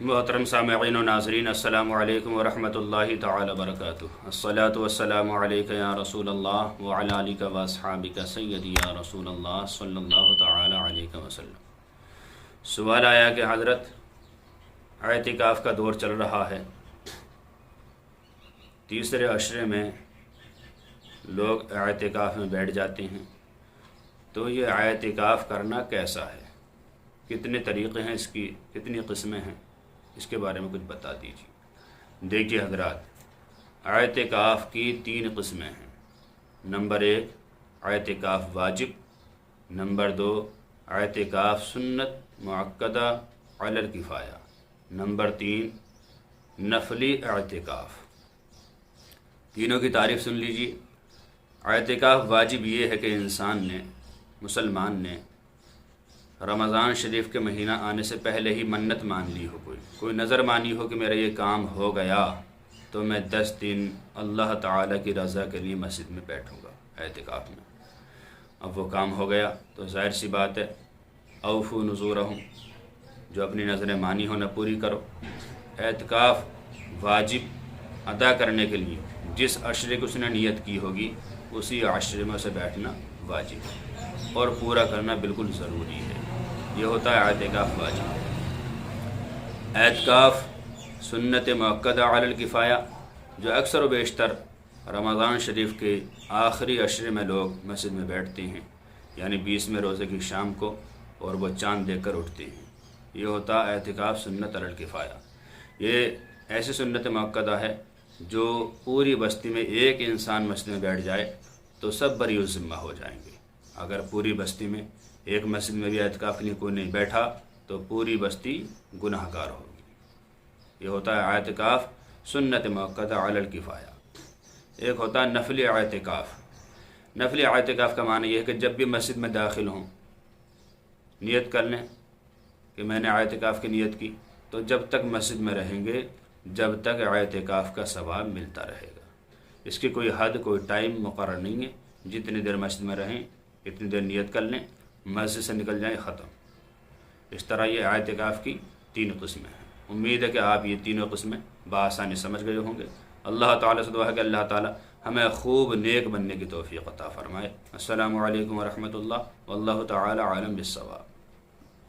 محترم سامعین و ناظرین، السلام علیکم ورحمۃ اللہ تعالی وبرکاتہ۔ الصلاۃ والسلام علیک یا رسول اللہ وعلی آلک واصحابک سیدی یا رسول اللہ صلی اللہ تعالی علیہ وسلم۔ سوال آیا کہ حضرت اعتکاف کا دور چل رہا ہے، تیسرے عشرے میں لوگ اعتکاف میں بیٹھ جاتے ہیں، تو یہ اعتکاف کرنا کیسا ہے؟ کتنے طریقے ہیں اس کی، کتنی قسمیں ہیں؟ اس کے بارے میں کچھ بتا دیجیے۔ دیکھیے حضرات، اعتکاف کی 3 قسمیں ہیں۔ نمبر 1 اعتکاف واجب، نمبر 2 اعتکاف سنت مؤکدہ علی الکفایہ، نمبر 3 نفلی اعتکاف۔ تینوں کی تعریف سن لیجیے۔ اعتکاف واجب یہ ہے کہ انسان نے، مسلمان نے رمضان شریف کے مہینہ آنے سے پہلے ہی منت مان لی ہو، کوئی نظر مانی ہو کہ میرا یہ کام ہو گیا تو میں 10 دن اللہ تعالیٰ کی رضا کے لیے مسجد میں بیٹھوں گا اعتکاف میں۔ اب وہ کام ہو گیا تو ظاہر سی بات ہے، اوفوا نذورہم، جو اپنی نظریں مانی ہو نہ پوری کرو۔ اعتکاف واجب ادا کرنے کے لیے جس عشرے کو اس نے نیت کی ہوگی اسی عشرے میں اسے بیٹھنا واجب ہے اور پورا کرنا بالکل ضروری ہے۔ یہ ہوتا ہے اعتکاف واجب۔ اعتکاف سنت مؤکدہ علی الکفایہ، جو اکثر و بیشتر رمضان شریف کے آخری عشرے میں لوگ مسجد میں بیٹھتے ہیں، یعنی 20ویں روزے کی شام کو، اور وہ چاند دیکھ کر اٹھتے ہیں۔ یہ ہوتا ہے اعتکاف سنت علی الکفایہ۔ یہ ایسی سنت مؤکدہ ہے جو پوری بستی میں ایک انسان مسجد میں بیٹھ جائے تو سب بری الذمہ ہو جائیں گے۔ اگر پوری بستی میں ایک مسجد میں بھی اعتکاف کے لیے کوئی نہیں بیٹھا تو پوری بستی گناہ گار ہوگی۔ یہ ہوتا ہے اعتکاف سنت مؤکدہ علی الکفایہ۔ ایک ہوتا ہے نفلی اعتکاف۔ نفلی اعتکاف کا معنی یہ ہے کہ جب بھی مسجد میں داخل ہوں نیت کر لیں کہ میں نے اعتکاف کی نیت کی، تو جب تک مسجد میں رہیں گے جب تک اعتکاف کا ثواب ملتا رہے گا۔ اس کی کوئی حد، کوئی ٹائم مقرر نہیں ہے، جتنی دیر مسجد میں رہیں اتنی دیر نیت کر لیں، مسجد سے نکل جائیں، ختم۔ اس طرح یہ اعتکاف کی 3 قسمیں ہیں۔ امید ہے کہ آپ یہ تینوں قسمیں بآسانی سمجھ گئے ہوں گے۔ اللہ تعالیٰ سے دعا ہے کہ اللہ تعالیٰ ہمیں خوب نیک بننے کی توفیق عطا فرمائے۔ السلام علیکم ورحمۃ اللہ واللہ تعالیٰ عالم بالصواب۔